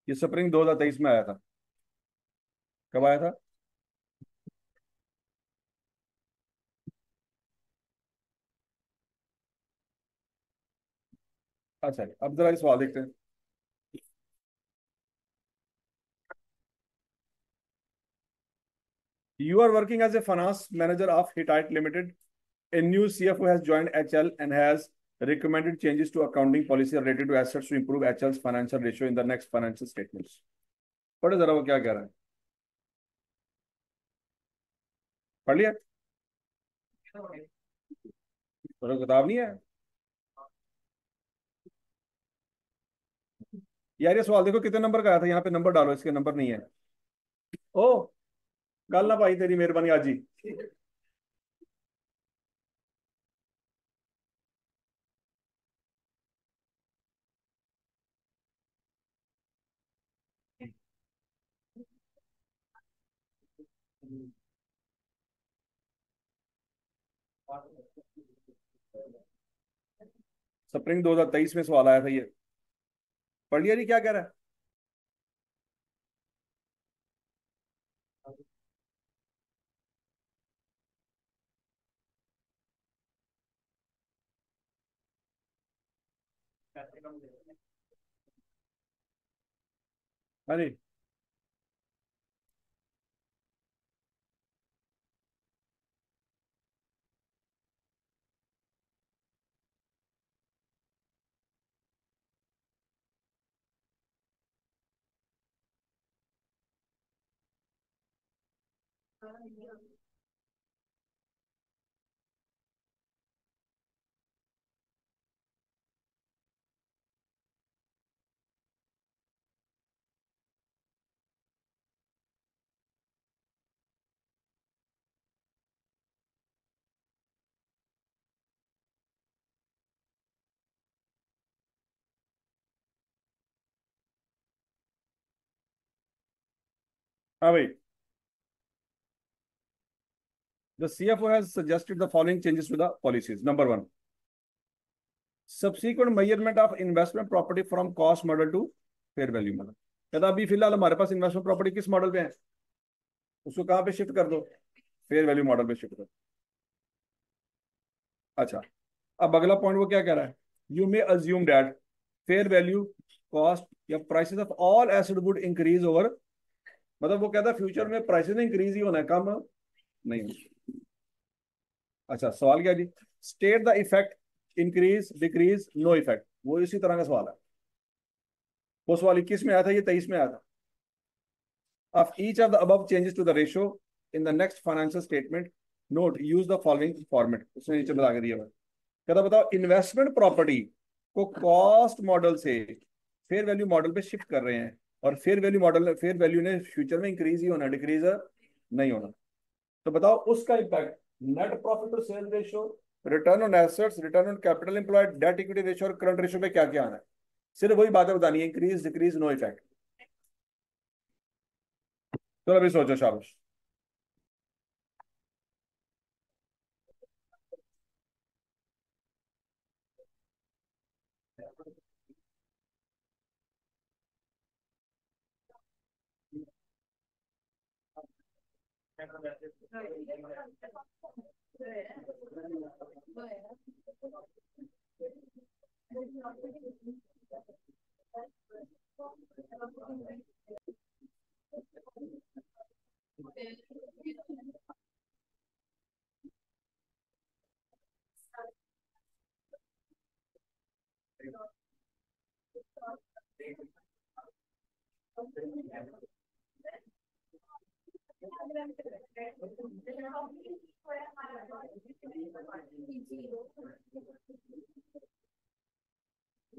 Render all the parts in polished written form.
ये स्प्रिंग 2023 में आया था। कब आया था? अच्छा, अब जरा इस सवाल देखते हैं। You are working as a finance manager of Hittite Limited. A new CFO has joined HL and has recommended changes to accounting policy related to assets to improve HL's financial ratio in the next financial statements. पढ़े जरा वो क्या कह रहा है। पढ़ लिया? तो किताब नहीं है यार। ये सवाल देखो कितने नंबर का आया था, यहाँ पे नंबर डालो, इसके नंबर नहीं है। ओ, गल ना भाई, तेरी मेहरबानी आज ही। स्प्रिंग 2023 में सवाल आया था ये। पढ़ लिया? नहीं, क्या कह रहा है? अरे हाँ भाई। The CFO has suggested the following changes to the policies. Number one, subsequent measurement of investment property from cost model to fair value model। कहता अभी फिलहाल हमारे पास इन्वेस्टमेंट प्रॉपर्टी किस मॉडल पे है, उसको कहाँ पे शिफ्ट कर दो? फेयर वैल्यू मॉडल पे शिफ्ट कर। अच्छा, अब अगला पॉइंट वो क्या कह रहा है? You may assume that fair value cost या prices of all asset would increase over. मतलब वो कहता है फ्यूचर में प्राइसेस इंक्रीज ही होना है, कम नहीं होना। अच्छा, सवाल क्या जी? State the effect increase decrease no effect. वो इसी तरह का सवाल है। वो सवाल 21 में आया था, ये 23 में आया था। Of each of the above changes to the ratio in the next financial statement note use the following format. उसने नीचे बता के दिया हुआ है। कहता बताओ इन्वेस्टमेंट प्रॉपर्टी को कॉस्ट मॉडल से फेयर वैल्यू मॉडल पे शिफ्ट कर रहे हैं, और फेयर वैल्यू ने फ्यूचर में इंक्रीज ही होना, डिक्रीज नहीं होना। तो बताओ उसका impact net profit to sale ratio, return on assets, return on capital employed, debt equity ratio और करंट रेशियो पे क्या क्या आना है। सिर्फ वही बातें बतानी है, इंक्रीज डिक्रीज नो इफेक्ट। चलो अभी सोचो, शाबाश।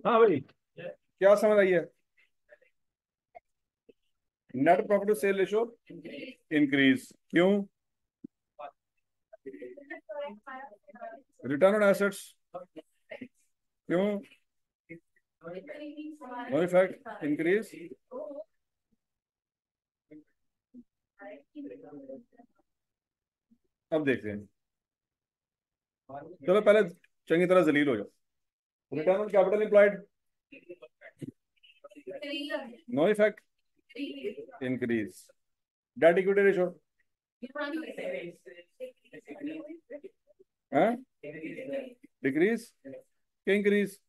हाँ भाई, क्या समझ आई है? Net profit to sale ratio increase क्यों? रिटर्न ऑन एसेट्स क्यों? No effect increase. अब देखते हैं। चलो पहले चंगी तरह जलील हो जाओ। Return on capital employed no effect, increase. Debt equity ratio decrease के increase,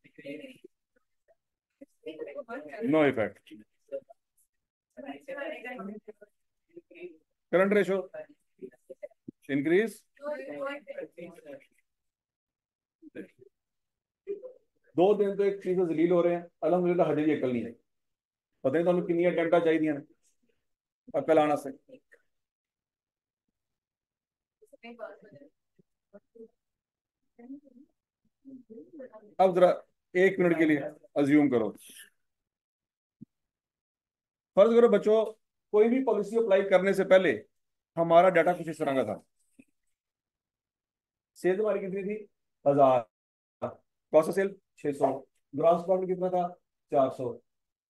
no effect. Current ratio increase, दो दिन तो एक चीज जलील हो रहे हैं, अलहमदुलिल्लाह हजे भी अकल नहीं आई। पता नहीं तुम कितनी अटेम्प्टा चाहिए अकल आना से। अब जरा 1 मिनट के लिए अज्यूम करो, फर्ज करो बच्चों कोई भी पॉलिसी अप्लाई करने से पहले हमारा डाटा कुछ इस तरह का था। सेल हमारी कितनी थी? 1000। Cost of sale 600। Gross profit कितना था? 400।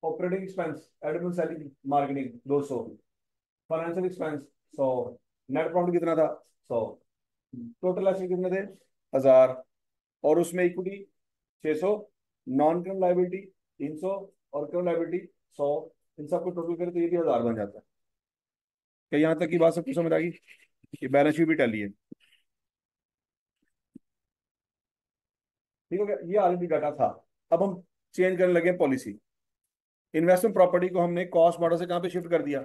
Operating expense admin salary marketing 200। Financial expense 100। Net profit कितना था? 100। टोटल एसेट कितने थे? 1000। और उसमें इक्विटी 600, नॉन करंट लायबिलिटी 300 और करंट लायबिलिटी 100। इन सबको टोटल करें तो ये भी 1000 बन जाता है। क्या यहाँ तक की बात सबको समझ आ गई? ये बैलेंस शीट भी टैली है। ठीक हो गया, ये ऑलरेडी डाटा था। अब हम चेंज करने लगे पॉलिसी। इन्वेस्टमेंट प्रॉपर्टी को हमने कॉस्ट मॉडल से कहाँ पे शिफ्ट कर दिया?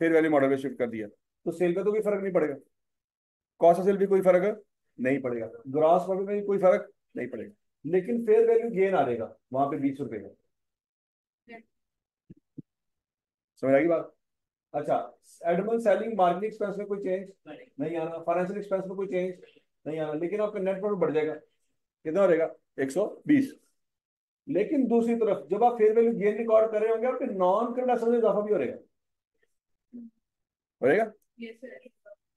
फेयर वैल्यू मॉडल पे शिफ्ट कर दिया। तो सेल पे तो कोई फर्क नहीं पड़ेगा, कॉस्ट ऑफ सेल भी कोई फर्क नहीं पड़ेगा, ग्रॉस प्रॉफिट में भी कोई फर्क नहीं पड़ेगा, लेकिन फेयर वैल्यू गेन आ जाएगा वहां पे 20 रुपए का। समझ आएगी बात? अच्छा, एडमन सेलिंग मार्केटिंग एक्सपेंस में कोई चेंज नहीं आना, फाइनेंशियल एक्सपेंस में कोई चेंज नहीं आना, लेकिन आपका नेट प्रॉफिट बढ़ जाएगा। कितना हो जाएगा? 120। लेकिन दूसरी तरफ जब आप फेयर वैल्यू गेन रिकॉर्ड कर रहे होंगे आपके नॉन करंट एसेट में इजाफा भी हो रहेगा, हो रहेगा।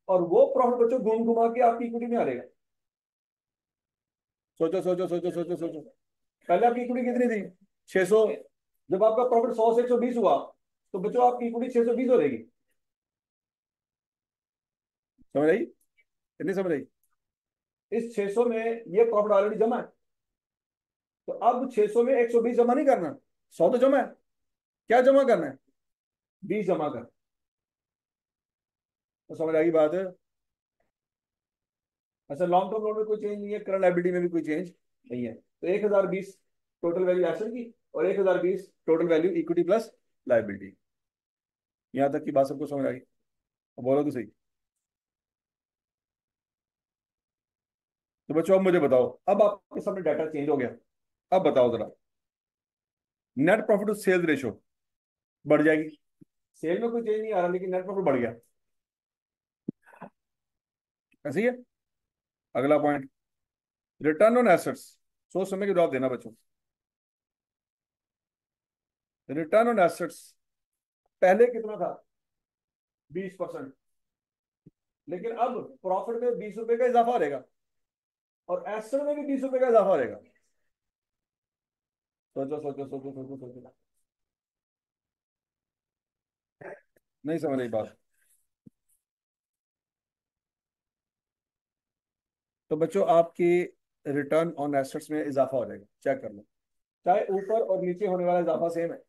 और वो प्रॉफिट बच्चों घूम घुमा के आपकी इक्विटी में आ रहेगा। सोचो सोचो सोचो सोचो सोचो, पहले आपकी इक्विटी कितनी थी? 600। जब आपका प्रॉफिट 100 से 120 हुआ तो बच्चों आपकी इक्विटी 620 हो रहेगी। समझ आई? कितनी समझ आई? इस 600 में ये प्रॉफिट ऑलरेडी जमा है, तो अब 600 में 120 जमा नहीं करना, 100 तो जमा है। क्या जमा करना है? 20 जमा कर। तो समझ आएगी बात है? अच्छा, लॉन्ग टर्म लोन में कोई चेंज नहीं है, करंट लायबिलिटी में भी कोई चेंज नहीं है, तो 1020 टोटल वैल्यू एसेट की और 1020 total value equity plus liability. यहां तक की बात सबको समझ आ गई? बोलो तो सही। तो बच्चों अब मुझे बताओ, अब आपके सामने डाटा चेंज हो गया, अब बताओ जरा, net profit to sales ratio बढ़ जाएगी। सेल में कोई चेंज नहीं आ रहा लेकिन नेट प्रॉफिट बढ़ गया, ऐसे ही है। अगला पॉइंट, रिटर्न ऑन एसेट्स। सोच समझ के जवाब देना बच्चों। रिटर्न ऑन एसेट्स पहले कितना था? 20%। लेकिन अब प्रॉफिट में 20 रुपए का इजाफा रहेगा और एसेट में भी 20 रुपए का इजाफा रहेगा। सोचो सोचो सोचो सोचो सोचो, नहीं समझ रही बात? तो बच्चों आपकी रिटर्न ऑन एसेट्स में इजाफा हो जाएगा, चेक कर लो। चाहे ऊपर और नीचे होने वाला इजाफा सेम है,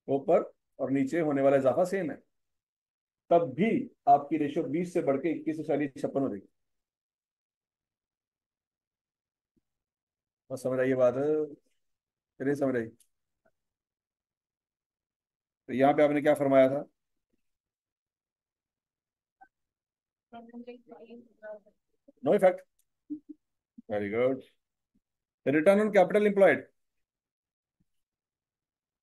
ऊपर और नीचे होने वाला इजाफा सेम है, तब भी आपकी रेशियो 20 से बढ़ के 21 से 56 हो जाएगी। और समझ आइए बात है? नहीं समझ आई? तो यहाँ पे आपने क्या फरमाया था? No effect, very good. Return on capital employed,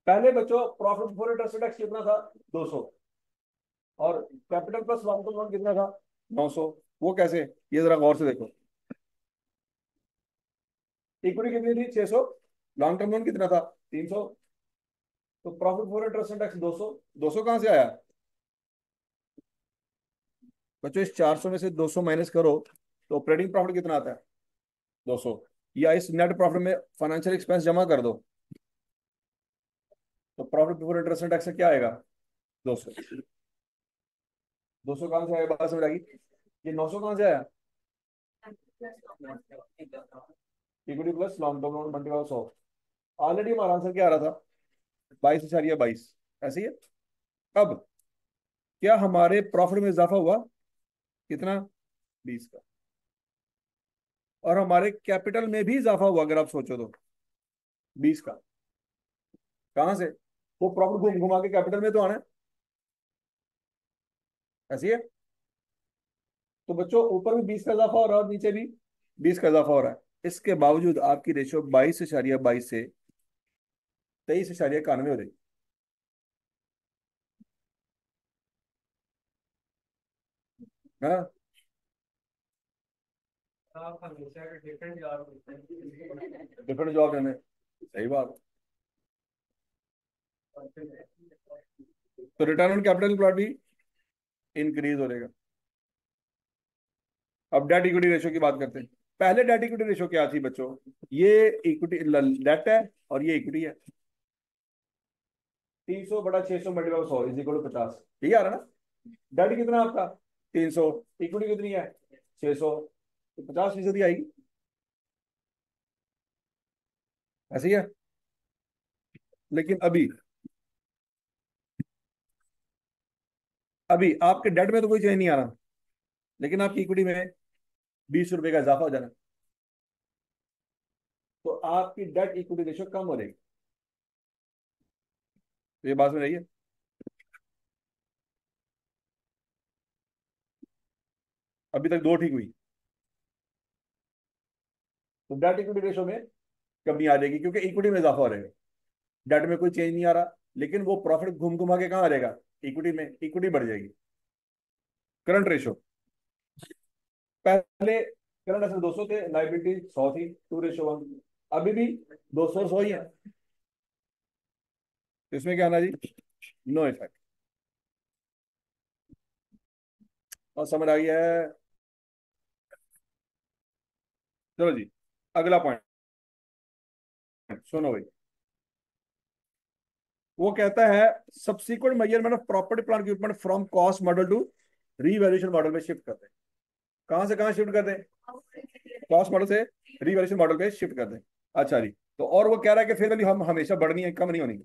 पहले बच्चों प्रॉफिट बिफोर इंटरेस्ट टैक्स कितना था? 200। और capital plus long term loan कितना था? 900। वो कैसे? ये जरा गौर से देखो। इक्विटी कितनी थी? 600। लॉन्ग टर्म लोन कितना था? 300। तो प्रॉफिट बिफोर इंटरेस्ट टैक्स 200। 200 कहां से आया बच्चों? इस 400 में से 200 माइनस करो तो ऑपरेटिंग प्रॉफिट कितना आता है? 200। या इस नेट प्रॉफिट में फाइनेंशियल एक्सपेंस जमा कर दो तो प्रॉफिट बिफोर इंटरेस्ट टैक्स से क्या आएगा? 200। 200 कहां से आया? बात समझ आ गई? ये 900 कहां से आया? Equity plus long term loan multiply 100। Already हमारा आंसर क्या आ रहा था, 22.22, ऐसे ही है। अब क्या हमारे प्रॉफिट में इजाफा हुआ, कितना, 20 का। और हमारे कैपिटल में भी इजाफा हुआ अगर आप सोचो तो, 20 का। कहां से, वो प्रॉफिट घूम घुमा के कैपिटल में तो आना है, ऐसी है। तो बच्चों ऊपर भी 20 का इजाफा हो रहा है और नीचे भी 20 का इजाफा हो रहा है। इसके बावजूद आपकी रेशियो 22.22 से 23.91 हो रही। हाँ, डिफरेंट जॉब देने, सही बात। तो रिटर्न ऑन कैपिटल एम्प्लॉयड भी इंक्रीज हो जाएगा। अब डेट इक्विटी रेशियो की बात करते हैं। पहले डेट इक्विटी रेशियो क्या थी बच्चों, ये इक्विटी डेट है और ये इक्विटी है। 300/600 × 100 इज इक्वल टू 50, ठीक है आ रहा ना। डेट कितना है आपका, 300, इक्विटी कितनी है, 600, तो 50% ही आएगी, ऐसे ही है। लेकिन अभी आपके डेट में तो कोई चेंज नहीं आ रहा, लेकिन आपकी इक्विटी में 20 रुपए का इजाफा हो जाना, तो आपकी डेट इक्विटी रेशियो कम हो जाएगी। तो ये बात में रही है। अभी तक दो ठीक हुई, तो डेट इक्विटी रेशियो में कमी आ जाएगी क्योंकि इक्विटी में इजाफा हो रहेगा। डेट में कोई चेंज नहीं आ रहा, लेकिन वो प्रॉफिट घूम घुमा के कहाँ आ रहेगा, इक्विटी में, इक्विटी बढ़ जाएगी। करंट रेशो, पहले करंट असेट 200 थे, लाइबिलिटी 100 थी, 2:1। अभी भी 200 100 ही है, तो इसमें क्या आना जी, नो इफेक्ट। और समझ आ गया है। चलो जी, अगला पॉइंट सुनो भाई। वो कहता है subsequent measurement of property plant equipment from cost model to revaluation model में शिफ्ट करते हैं। कहां से कहां शिफ्ट करते हैं, कॉस्ट मॉडल से रीवैल्यूएशन मॉडल पे शिफ्ट करते हैं। अच्छा जी, तो और वो कह रहा है कि फेयर वैल्यू हम हमेशा बढ़नी है, कम नहीं होनी।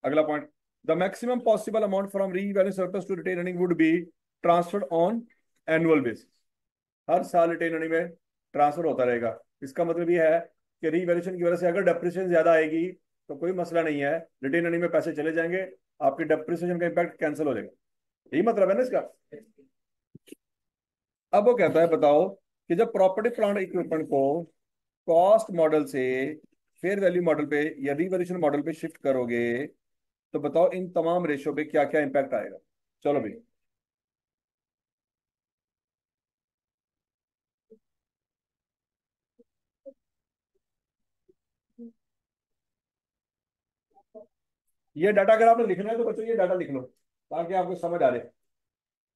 अगला point, the maximum possible amount from revalue surplus to retain earning would be transferred on annual basis. हर साल रिटेन अर्निंग में ट्रांसफर होता रहेगा। इसका मतलब ये है कि रीवैल्यूएशन की वजह से अगर डेप्रिसिएशन ज्यादा आएगी तो कोई मसला नहीं है, रिटेन अर्निंग में पैसे चले जाएंगे, आपके डेप्रिसिएशन का इम्पैक्ट कैंसिल हो जाएगा। यही मतलब है ना इसका। अब वो कहता है बताओ कि जब प्रॉपर्टी प्लांट इक्विपमेंट को कॉस्ट मॉडल से फेयर वैल्यू मॉडल पे या रिवैल्यूएशन मॉडल पे शिफ्ट करोगे, तो बताओ इन तमाम रेशो पे क्या क्या इंपैक्ट आएगा। चलो भाई, ये डाटा अगर आपने लिखना है तो बच्चों ये डाटा लिख लो ताकि आपको समझ आ जाए।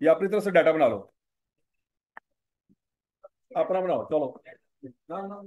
ये अपनी तरफ से डाटा बना लो, अपना बनाओ चलो। ना ना,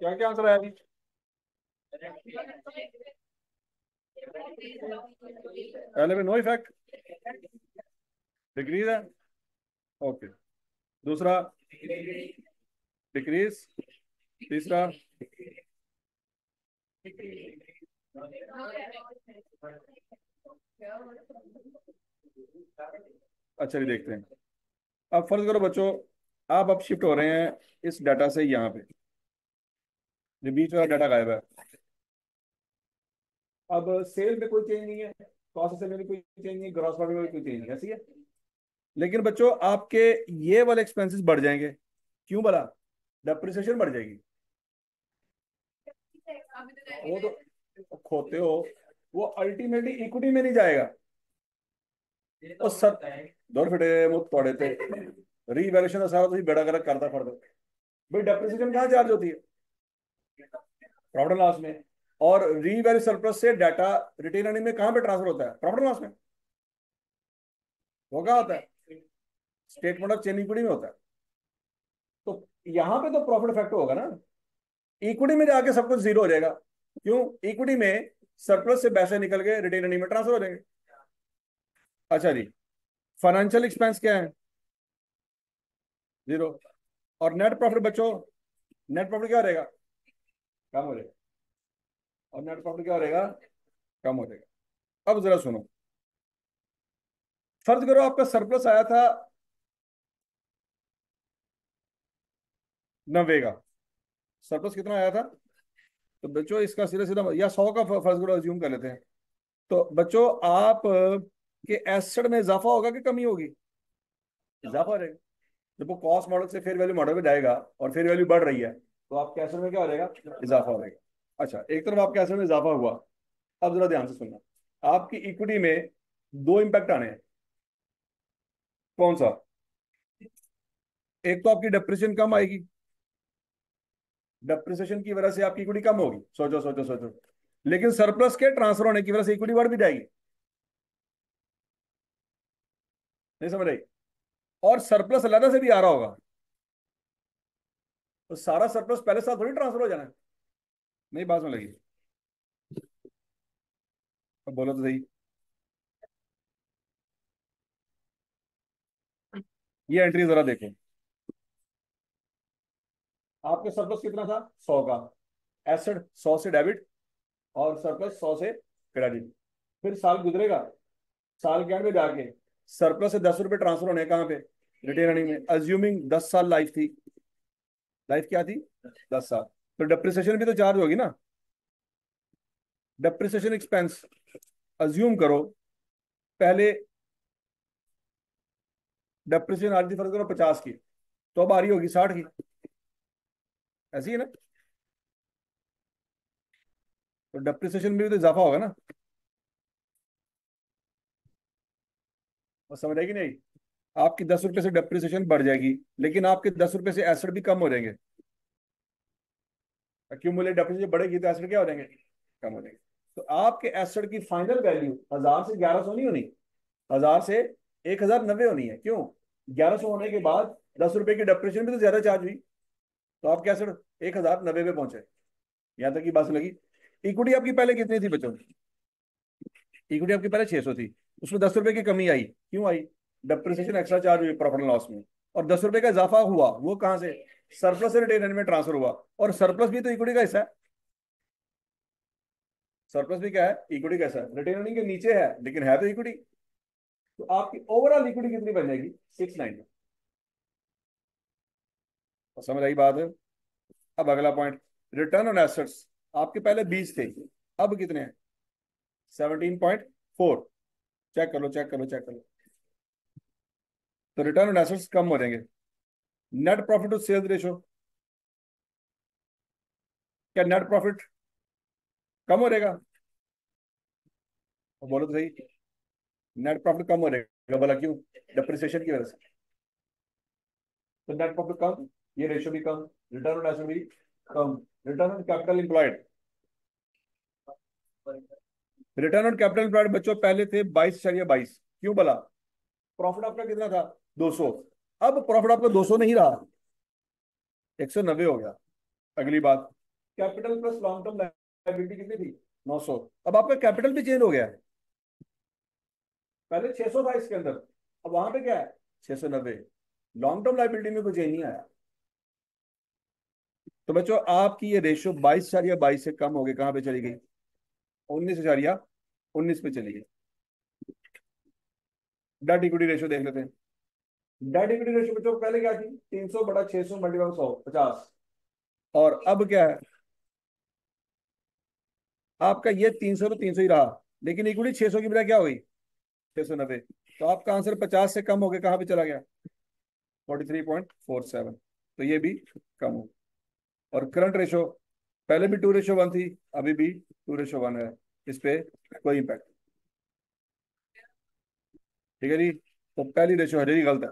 क्या क्या आंसर आया अभी, पहले में नो इफेक्ट, डिक्रीज है, ओके। दूसरा डिक्रीज, तीसरा, अच्छा भी देखते हैं। अब फर्ज करो बच्चों, आप अब शिफ्ट हो रहे हैं इस डाटा से यहाँ पे, जो बीच वाला डाटा गायब है। अब सेल में कोई चेंज नहीं है, कॉस्ट सेल में कोई चेंज नहीं है, ग्रॉस प्रॉफिट में कोई चेंज नहीं है, ऐसी है। लेकिन बच्चों आपके ये वाले एक्सपेंसेस बढ़ जाएंगे, क्यों भला, डेप्रिसिएशन बढ़ जाएगी। वो तो खोते हो, वो अल्टीमेटली इक्विटी में नहीं जाएगा। ਉਹ ਸਰ ਦੌਰ ਫਿਟੇ ਮੁੱਤ ਤੁਹਾਡੇ ਤੇ रीवैल्यूएशन का सारा ਤੁਸੀਂ बेड़ा गर्क करता फर्द भाई डेप्रिसिएशन कहाँ चार्ज होती है? प्रॉफिट एंड लॉस में। और रीवैल्यू सरप्लस से डाटा रिटेन अर्निंग में कहाँ पे ट्रांसफर होता है? प्रॉफिट एंड लॉस में। वो कहाँ होता है? स्टेटमेंट ऑफ चेंज इक्विटी में होता है। तो यहाँ पे तो प्रॉफिट इफेक्ट होगा ना, इक्विटी में जाके सब कुछ जीरो हो जाएगा। क्यों? इक्विटी में सरप्लस से पैसे निकल के रिटेन अर्निंग में ट्रांसफर हो जाएंगे। अच्छा जी, फाइनेंशियल एक्सपेंस क्या है? जीरो। और नेट प्रॉफिट बच्चों, नेट प्रॉफिट क्या रहेगा? कम हो जाएगा। और नेट प्रॉफिट क्या रहेगा? कम हो जाएगा। अब जरा सुनो, फर्ज करो आपका सरप्लस आया था 90 का। सरप्लस कितना आया था? तो बच्चों इसका सीधा सीधा या 100 का फर्ज करो, अज्यूम कर लेते हैं। तो बच्चों आप के एसेट में इजाफा होगा कि कमी होगी? इजाफा हो जाएगा। जब वो कॉस्ट मॉडल से फेयर वैल्यू मॉडल में जाएगा और फेयर वैल्यू बढ़ रही है तो आपके एसेट में क्या हो जाएगा? इजाफा हो जाएगा। अच्छा, एक तरफ आपके एसेट में इजाफा हुआ। अब जरा ध्यान से सुनना, आपकी इक्विटी में दो इंपैक्ट आने हैं। कौन सा? एक तो आपकी डेप्रिसिएशन कम आएगी, डेप्रिसिएशन की वजह से आपकी इक्विटी कम होगी, सोचो सोचो सोचो। लेकिन सरप्लस के ट्रांसफर होने की वजह से इक्विटी बढ़ भी जाएगी। नहीं समझ रही? और सरप्लस अलग से भी आ रहा होगा, तो सारा सरप्लस पहले साथ थोड़ी ट्रांसफर हो जाना है। नहीं बात में लगी? अब बोलो तो सही। ये एंट्री जरा देखो, आपके सरप्लस कितना था? 100 का। एसेट 100 से डेबिट और सरप्लस 100 से क्रेडिट। फिर साल गुजरेगा, साल के एंड में जाके सरप्लस से 10 रुपए ट्रांसफर होने कहाँ पे? रिटेन अर्निंग में। अज्यूमिंग 10 साल लाइफ थी। लाइफ क्या थी? 10 साल। तो डेप्रिसिएशन भी तो चार्ज होगी ना। डेप्रिसिएशन एक्सपेंस अज्यूम करो, पहले डेप्रिसिएशन आ रही थी फर्ज करो 50 की, तो अब आ रही होगी 60 की। ऐसी है ना? तो डेप्रिसिएशन में भी तो इजाफा होगा ना। और समझ आएगी नहीं? आपकी 10 रुपए से डेप्रिसिएशन बढ़ जाएगी, लेकिन आपके 10 रुपए से एसेट भी कम हो जाएंगे। एक्यूमुलेट डेप्रिसिएशन बढ़ेगी तो एसेट क्या हो जाएंगे? कम हो जाएंगे। तो आपके एसेट की फाइनल वैल्यू 1000 से 1100 नहीं होनी, 1000 से 1090 होनी है। क्यों? 1100 होने के बाद 10 रुपए की डेप्रिसिएशन भी तो ज्यादा चार्ज हुई, तो आपके एसेट 1090 पे पहुंचे। यहाँ तक की बात लगी। इक्विटी आपकी पहले कितनी थी बच्चों? इक्विटी आपकी पहले 600 थी, उसमें 10 रुपए की कमी आई। क्यों आई? डेप्रिसिएशन एक्स्ट्रा चार्ज हुई प्रॉफिट एंड लॉस में। और 10 रुपए का इजाफा हुआ, वो कहाँ से? सरप्लस से रिटेन में ट्रांसफर हुआ। और सरप्लस भी तो इक्विटी का हिस्सा है। सरप्लस भी क्या है? इक्विटी का हिस्सा है। रिटेन अर्निंग के नीचे है लेकिन है तो इक्विटी। तो आपकी ओवरऑल इक्विटी कितनी बन जाएगी? 690। समझ आई बात है? अब अगला पॉइंट, रिटर्न ऑन एसेट्स। आपके पहले 20 थे, अब कितने हैं? 17.4। चेक कर लो चेक कर लो चेक कर लो। तो रिटर्न ऑन एसेट्स कम हो जाएंगे। Net profit to sales ratio, क्या नेट प्रॉफिट कम हो जाएगा? बोलो तो सही। नेट प्रॉफिट कम हो जाएगा, बोला क्यों? डिप्रिसिएशन की वजह से। तो नेट प्रॉफिट कम, ये रेशो भी कम, रिटर्न ऑन एसेट भी कम। Return on capital employed, return on capital employed बच्चों पहले थे 22.22। क्यों बोला? प्रॉफिट आपका कितना था? 200। अब प्रॉफिट आपका 200 नहीं रहा, 190 हो गया। अगली बात, capital plus long term liability कितनी थी? 900। अब आपका कैपिटल भी चेंज हो गया है। पहले 600 था इसके अंदर, अब वहां पे क्या है? 690। लॉन्ग टर्म लायबिलिटी में कोई चेंज नहीं आया। तो बच्चों आपकी ये रेशियो 22.22 से कम हो गई, कहां पे चली गई? 19.19 पे चली गई। डेट इक्विटी रेशियो देख लेते हैं। डेट इक्विटी रेशियो बच्चों पहले क्या थी? 300/600 मल्टीप्लाई 100, 50। और अब क्या है? आपका ये 300 तो 300 ही रहा, लेकिन इक्विटी 600 की बजाय क्या हो गई? 690। तो आपका आंसर 50 से कम हो गया, कहां पे चला गया? 43.47। तो ये भी कम हो। और करंट रेशो, पहले भी 2:1 थी, अभी भी 2:1 है। इस पे कोई इम्पैक्ट। ठीक है जी, तो पहली रेशियो है जी गलत है।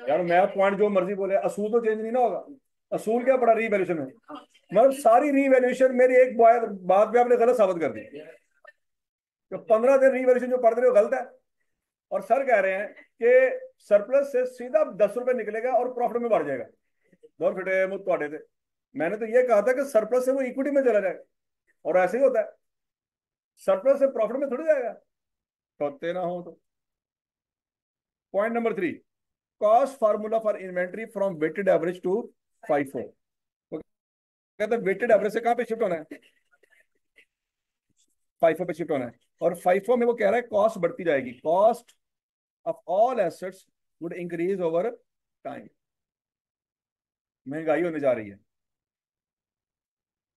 यार मैं पॉइंट जो मर्जी बोले, असूल तो चेंज नहीं ना होगा। असूल क्या पड़ा रीवैल्यूएशन में, मतलब सारी रीवैल्यूएशन मेरी एक बात पे आपने गलत साबित कर दी। तो 15 दिन रीवैल्यूएशन जो पढ़ रहे हो गलत है। और सर कह रहे हैं कि सरप्लस से सीधा 10 रुपए निकलेगा और प्रॉफिट में बढ़ जाएगा। बहुत फिटे मुझ थोड़े थे। मैंने तो ये कहा था कि सरप्लस से वो इक्विटी में चला जाएगा, और ऐसे ही होता है। सरप्लस से प्रॉफिट में थोड़ी जाएगा, होते ना हो तो। Point number 3, cost formula for inventory from weighted average to FIFO. वो कहते हैं वेटेड एवरेज से कहां पे शिफ्ट होना है, फाइफो पे शिफ्ट होना है। और फाइफो में वो कह रहा है कॉस्ट बढ़ती जाएगी, cost of all assets would increase over time, महंगाई होने जा रही है।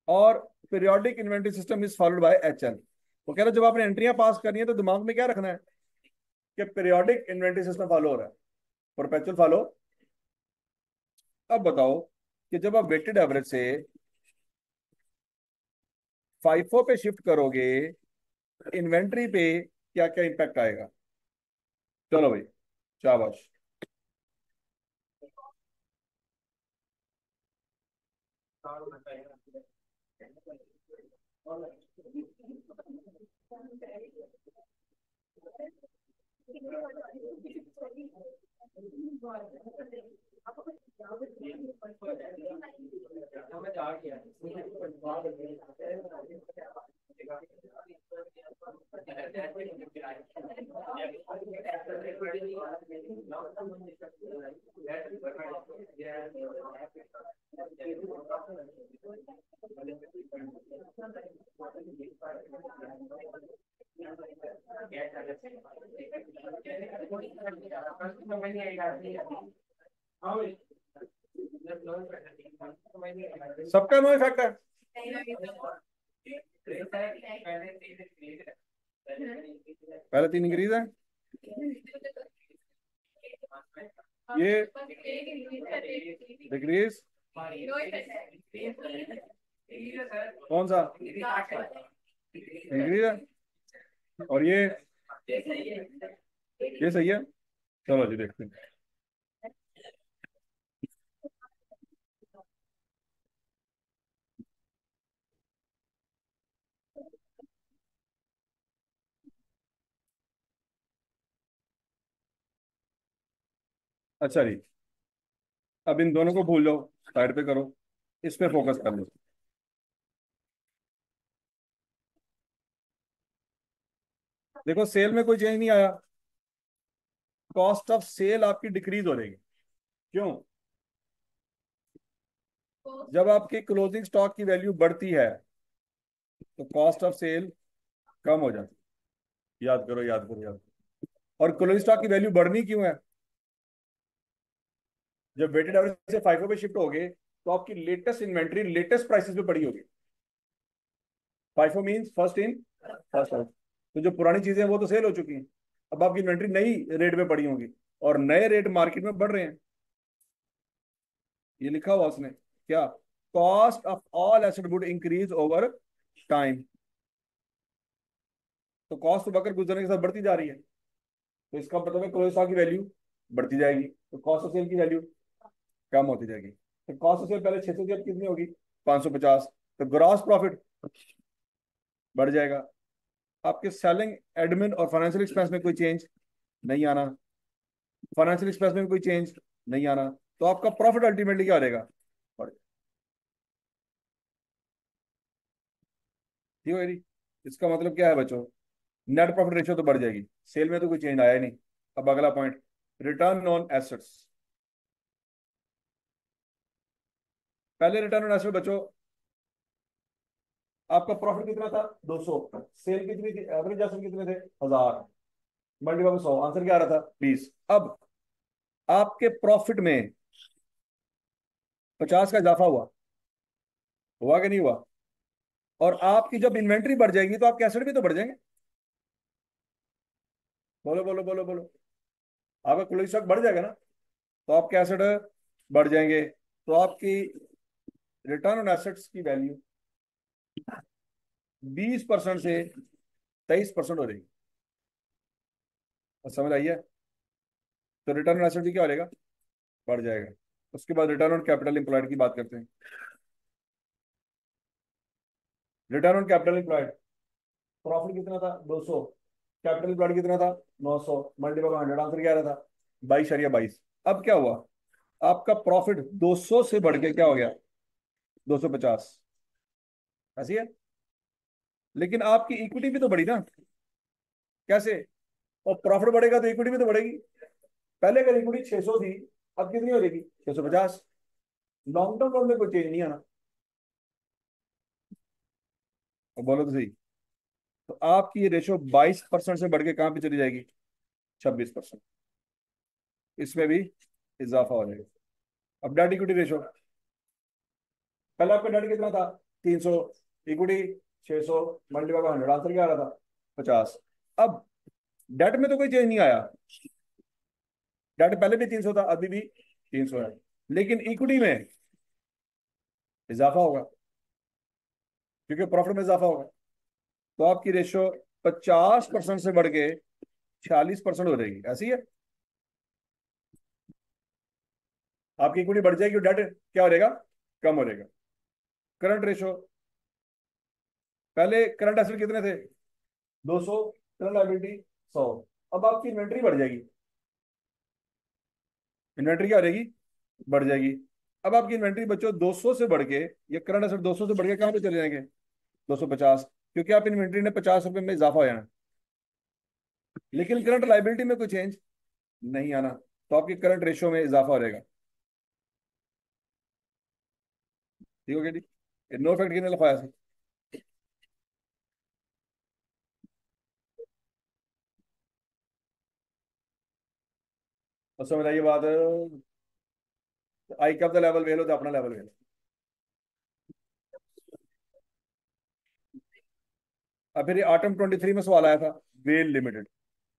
और periodic inventory system is followed by HL. वो कह रहा है जब आपने एंट्रियां पास करनी है तो दिमाग में क्या रखना है कि पीरियोडिक इन्वेंट्री सिस्टम फॉलो हो रहा है, परपेचुअल फॉलो। अब बताओ कि जब आप वेटेड एवरेज से फाइफो पे शिफ्ट करोगे, इन्वेंट्री पे क्या क्या इंपैक्ट आएगा। चलो भाई, शाबाश। सबका नो इफेक्ट है। पहले 3 इंक्रीज है, ये डिक्रीज, कौन सा इंक्रीज है, और ये सही है। चलो जी देखते हैं। अच्छा जी, अब इन दोनों को भूल जाओ, साइड पे करो, इस पे फोकस कर लो। देखो सेल में कोई चेंज नहीं आया, कॉस्ट ऑफ सेल आपकी डिक्रीज हो जाएगी। क्यों? जब आपकी क्लोजिंग स्टॉक की वैल्यू बढ़ती है तो कॉस्ट ऑफ सेल कम हो जाती है। याद करो, याद करो, याद करो। और क्लोजिंग स्टॉक की वैल्यू बढ़नी क्यों है? जब वेटेड एवरेज से फाइफो पे शिफ्ट हो गए तो आपकी लेटेस्ट इन्वेंट्री लेटेस्ट प्राइसेस पे पड़ी होगी। FIFO means first in first out. तो जो पुरानी चीजें हैं वो तो सेल हो चुकी हैं, अब आपकी इन्वेंट्री नई रेट पे पड़ी होगी, और नए रेट मार्केट में बढ़ रहे हैं। ये लिखा हुआ उसने क्या, cost of all asset would increase over time. तो कॉस्ट तो बकर गुजरने के साथ बढ़ती जा रही है, तो इसका मतलब है क्लोजिंग स्टॉक की वैल्यू बढ़ती जाएगी, तो कॉस्ट ऑफ सेल की वैल्यू कम होती जाएगी। तो कॉस्ट ऑफ सेल पहले 600 थी, अब कितनी होगी, 550। तो ग्रॉस प्रॉफिट बढ़ जाएगा। आपके सेलिंग एडमिन और फाइनेंशियल एक्सपेंस में कोई चेंज नहीं आना, फाइनेंशियल एक्सपेंस में भी कोई चेंज नहीं आना, तो आपका प्रॉफिट अल्टीमेटली क्या हो जाएगा, बढ़। ठीक है जी। इसका मतलब क्या है बच्चों, नेट प्रॉफिट रेशियो तो बढ़ जाएगी, सेल में तो कोई चेंज आया ही नहीं। अब अगला पॉइंट, रिटर्न ऑन एसेट्स। पहले रिटर्न ऑन एसेट बच्चों, आपका प्रॉफिट कितना था, 200, सेल कितनी थी, एवरेज एसेट कितने थे, 1000, मल्टीपल 100, आंसर क्या आ रहा था, 20। अब आपके प्रॉफिट में 50 का इजाफा हुआ, हुआ कि नहीं हुआ? और आपकी जब इन्वेंट्री बढ़ जाएगी तो आपके एसेट भी तो बढ़ जाएंगे। बोलो बोलो बोलो बोलो, आपका क्लोजिंग स्टॉक बढ़ जाएगा ना, तो आपके एसेट बढ़ जाएंगे। तो आपकी रिटर्न ऑन एसेट्स की वैल्यू 20% से 23% हो जाएगी। और समझ आई है? तो रिटर्न ऑन एसेट्स क्या हो जाएगा? बढ़ जाएगा। उसके बाद रिटर्न ऑन कैपिटल एम्प्लॉयड की बात करते हैं। Return on capital employed, profit कितना था? 200। कैपिटल एम्प्लॉयड कितना था? 900। मल्टीपल 100, आंसर क्या आ रहा था? 22 22। अब क्या हुआ? आपका प्रॉफिट 200 से बढ़ के क्या हो गया? 250। ऐसी है। लेकिन आपकी इक्विटी भी तो बढ़ी ना। कैसे? और प्रॉफिट बढ़ेगा तो इक्विटी भी तो बढ़ेगी। पहले अगर इक्विटी 600 थी, अब कितनी हो जाएगी? 650। लॉन्ग टर्म लोन में कोई चेंज नहीं आना। और बोलो तो सही। तो आपकी ये रेशो 22% से बढ़ के कहां पे चली जाएगी? 26%। इसमें भी इजाफा हो जाएगा। अब डेट इक्विटी रेशो, पहले आपका डेट कितना था? 300। इक्विटी 600, मल्टीपल बाय 100, आंसर क्या आ रहा था? 50। अब डेट में तो कोई चेंज नहीं आया। डेट पहले भी 300 था, अभी भी 300 है। लेकिन इक्विटी में इजाफा होगा, क्योंकि प्रॉफिट में इजाफा होगा। तो आपकी रेशो 50% से बढ़ के 46% हो जाएगी। ऐसी है। आपकी इक्विटी बढ़ जाएगी और डेट क्या हो जाएगा? कम हो जाएगा। करंट रेशो, पहले करंट एसेट कितने थे? 200। Current liability 100। अब आपकी इन्वेंट्री बढ़ जाएगी। इन्वेंट्री क्या हो जाएगी? बढ़ जाएगी। अब आपकी इन्वेंट्री बच्चों 200 से बढ़ के, ये करंट एसेट 200 से बढ़ के कहां पे चले जाएंगे? 250, क्योंकि आप इन्वेंट्री ने 50 रुपए में इजाफा हो जाना। लेकिन करंट लायबिलिटी में कोई चेंज नहीं आना, तो आपकी करंट रेशियो में इजाफा हो जाएगा। ठीक हो गया जी? नो इफेक्ट कितने लिखवाया था? और समझ आइए बात। आई कब द लेवल वेल हो तो अपना लेवल वेल। अब फिर आटम 23 में सवाल आया था, वेल लिमिटेड।